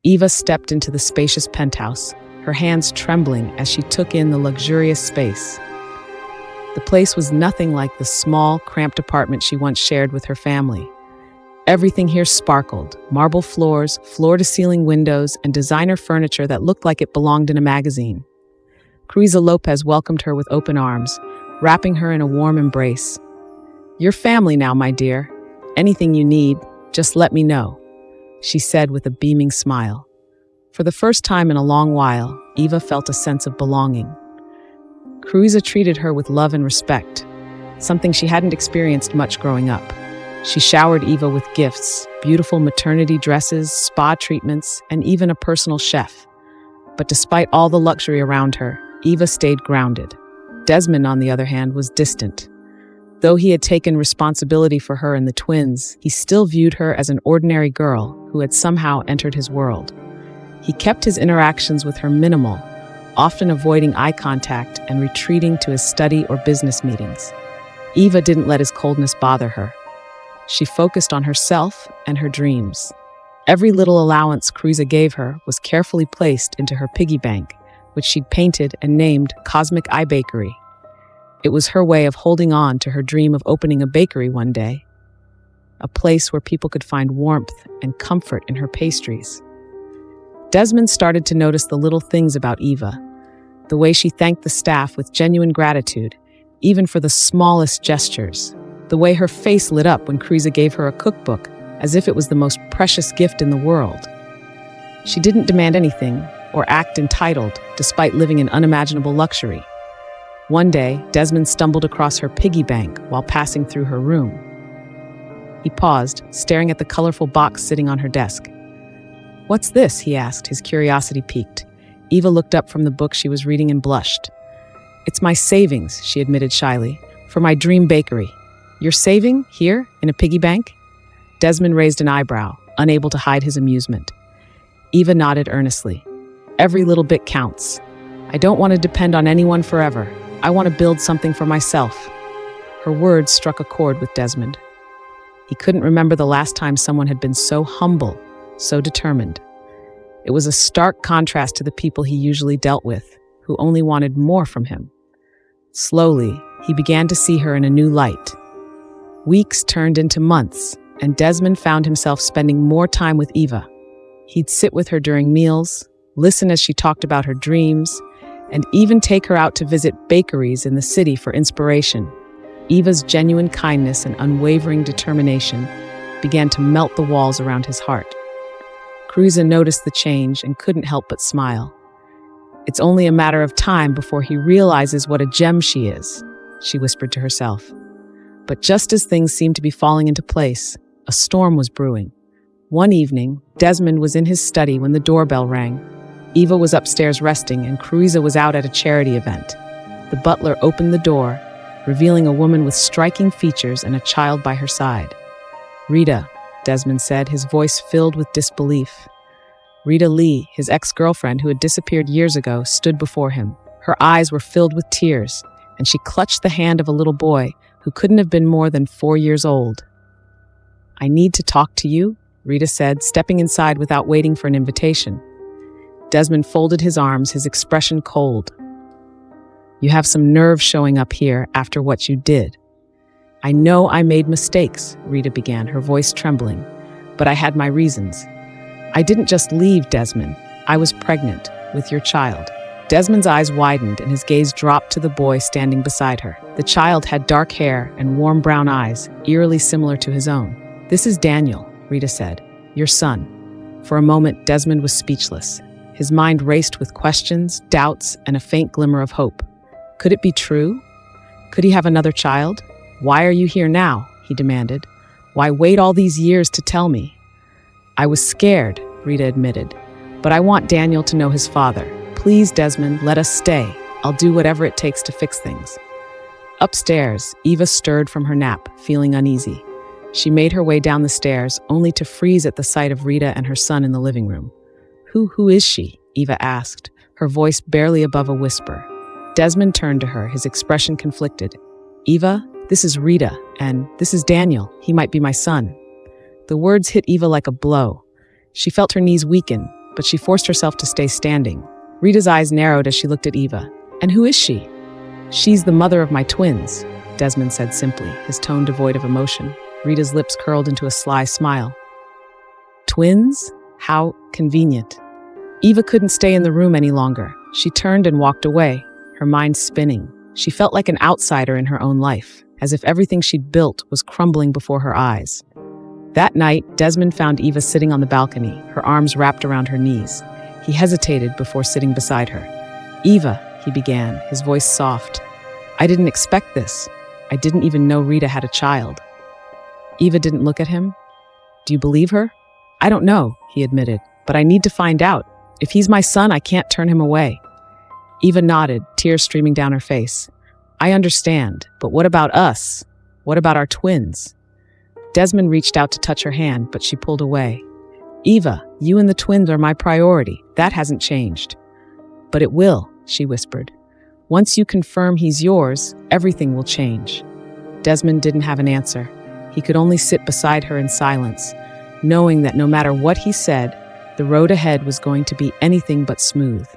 Eva stepped into the spacious penthouse, her hands trembling as she took in the luxurious space. The place was nothing like the small, cramped apartment she once shared with her family. Everything here sparkled: marble floors, floor-to-ceiling windows, and designer furniture that looked like it belonged in a magazine. Cruiza Lopez welcomed her with open arms, wrapping her in a warm embrace. "You're family now, my dear. Anything you need, just let me know," she said with a beaming smile. For the first time in a long while, Eva felt a sense of belonging. Cruiza treated her with love and respect, something she hadn't experienced much growing up. She showered Eva with gifts, beautiful maternity dresses, spa treatments, and even a personal chef. But despite all the luxury around her, Eva stayed grounded. Desmond, on the other hand, was distant. Though he had taken responsibility for her and the twins, he still viewed her as an ordinary girl who had somehow entered his world. He kept his interactions with her minimal, often avoiding eye contact and retreating to his study or business meetings. Eva didn't let his coldness bother her. She focused on herself and her dreams. Every little allowance Cruiza gave her was carefully placed into her piggy bank, which she'd painted and named Cosmic Eye Bakery. It was her way of holding on to her dream of opening a bakery one day, a place where people could find warmth and comfort in her pastries. Desmond started to notice the little things about Eva, the way she thanked the staff with genuine gratitude, even for the smallest gestures, the way her face lit up when Cruiza gave her a cookbook, as if it was the most precious gift in the world. She didn't demand anything or act entitled, despite living in unimaginable luxury. One day, Desmond stumbled across her piggy bank while passing through her room. He paused, staring at the colorful box sitting on her desk. "What's this?" he asked, his curiosity piqued. Eva looked up from the book she was reading and blushed. "It's my savings," she admitted shyly, "for my dream bakery." "You're saving? Here? In a piggy bank?" Desmond raised an eyebrow, unable to hide his amusement. Eva nodded earnestly. "Every little bit counts. I don't want to depend on anyone forever. I want to build something for myself." Her words struck a chord with Desmond. He couldn't remember the last time someone had been so humble, so determined. It was a stark contrast to the people he usually dealt with, who only wanted more from him. Slowly, he began to see her in a new light. Weeks turned into months, and Desmond found himself spending more time with Eva. He'd sit with her during meals, listen as she talked about her dreams, and even take her out to visit bakeries in the city for inspiration. Eva's genuine kindness and unwavering determination began to melt the walls around his heart. Cruiza noticed the change and couldn't help but smile. "It's only a matter of time before he realizes what a gem she is," she whispered to herself. But just as things seemed to be falling into place, a storm was brewing. One evening, Desmond was in his study when the doorbell rang. Eva was upstairs resting, and Cruiza was out at a charity event. The butler opened the door, revealing a woman with striking features and a child by her side. "Rita," Desmond said, his voice filled with disbelief. Rita Lee, his ex-girlfriend who had disappeared years ago, stood before him. Her eyes were filled with tears, and she clutched the hand of a little boy who couldn't have been more than 4 years old. "I need to talk to you," Rita said, stepping inside without waiting for an invitation. Desmond folded his arms, his expression cold. "You have some nerve showing up here after what you did." "I know I made mistakes," Rita began, her voice trembling, "but I had my reasons. I didn't just leave, Desmond. I was pregnant with your child." Desmond's eyes widened and his gaze dropped to the boy standing beside her. The child had dark hair and warm brown eyes, eerily similar to his own. "This is Daniel," Rita said, "your son." For a moment, Desmond was speechless. His mind raced with questions, doubts, and a faint glimmer of hope. Could it be true? Could he have another child? "Why are you here now?" he demanded. "Why wait all these years to tell me?" "I was scared," Rita admitted, "but I want Daniel to know his father. Please, Desmond, let us stay. I'll do whatever it takes to fix things." Upstairs, Eva stirred from her nap, feeling uneasy. She made her way down the stairs, only to freeze at the sight of Rita and her son in the living room. Who is she?" Eva asked, her voice barely above a whisper. Desmond turned to her, his expression conflicted. "Eva, this is Rita, and this is Daniel. He might be my son." The words hit Eva like a blow. She felt her knees weaken, but she forced herself to stay standing. Rita's eyes narrowed as she looked at Eva. "And who is she?" "She's the mother of my twins," Desmond said simply, his tone devoid of emotion. Rita's lips curled into a sly smile. "Twins? How convenient." Eva couldn't stay in the room any longer. She turned and walked away, her mind spinning. She felt like an outsider in her own life, as if everything she'd built was crumbling before her eyes. That night, Desmond found Eva sitting on the balcony, her arms wrapped around her knees. He hesitated before sitting beside her. "Eva," he began, his voice soft. "I didn't expect this. I didn't even know Rita had a child." Eva didn't look at him. "Do you believe her?" "I don't know," he admitted, "but I need to find out. If he's my son, I can't turn him away." Eva nodded, tears streaming down her face. "I understand, but what about us? What about our twins?" Desmond reached out to touch her hand, but she pulled away. "Eva, you and the twins are my priority. That hasn't changed." "But it will," she whispered. "Once you confirm he's yours, everything will change." Desmond didn't have an answer. He could only sit beside her in silence, knowing that no matter what he said, the road ahead was going to be anything but smooth.